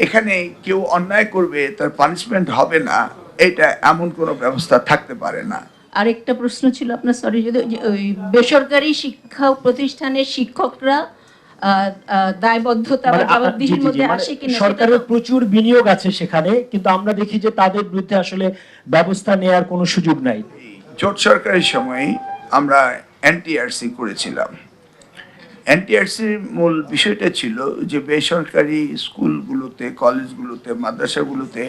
এখানে কেউ অন্যায় করবে তার পানিশমেন্ট হবে না, এটা এমন কোনো ব্যবস্থা থাকতে পারে না। আরেকটা প্রশ্ন ছিল আপনার, সরি, যদি ওই বেসরকারি শিক্ষা প্রতিষ্ঠানের শিক্ষকরা দায়বদ্ধতা বা মানে জবাবদিহির মধ্যে মানে আসে কিনা, সরকারের প্রচুর বিনিয়োগ আছে সেখানে, কিন্তু আমরা দেখি যে তাদের বিরুদ্ধে আসলে ব্যবস্থা নেওয়ার কোনো সুযোগ নাই। জোট সরকারের সময় আমরা এনটিআরসি করেছিলাম। এনটিআরসির মূল বিষয়টা ছিল যে বেসরকারি স্কুলগুলোতে, কলেজগুলোতে, মাদ্রাসাগুলোতে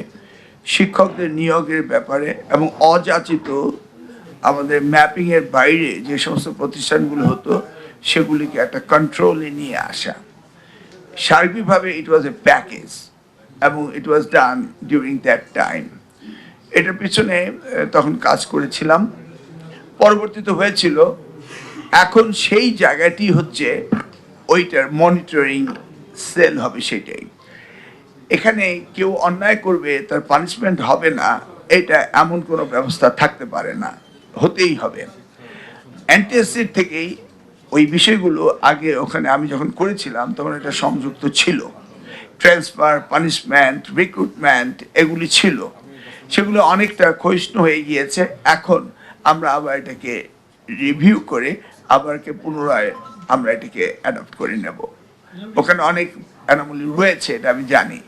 শিক্ষকদের নিয়োগের ব্যাপারে এবং অযাচিত আমাদের ম্যাপিংয়ের বাইরে যে সমস্ত প্রতিষ্ঠানগুলো হতো সেগুলিকে একটা কন্ট্রোলে নিয়ে আসা। সার্বিকভাবে ইট ওয়াজ এ প্যাকেজ এবং ইট ওয়াজ ডান ডিউরিং দ্যাট টাইম। এটার পিছনে তখন কাজ করেছিলাম। পরবর্তীতে হয়েছিল, এখন সেই জায়গাটি হচ্ছে ওইটার মনিটরিং সেল হবে সেটাই। এখানে কেউ অন্যায় করবে তার পানিশমেন্ট হবে না, এটা এমন কোনো ব্যবস্থা থাকতে পারে না, হতেই হবে। এনটিএসসির থেকেই ওই বিষয়গুলো আগে ওখানে আমি যখন করেছিলাম তখন এটা সংযুক্ত ছিল। ট্রান্সফার, পানিশমেন্ট, রিক্রুটমেন্ট এগুলি ছিল, সেগুলো অনেকটা ক্ষয়িষ্ণু হয়ে গিয়েছে। এখন আমরা আবার এটাকে রিভিউ করে আবারকে পুনরায় আমরা এটাকে অ্যাডপ্ট করে নেব। ওখানে অনেক অ্যানোমালি রয়েছে, এটা আমি জানি।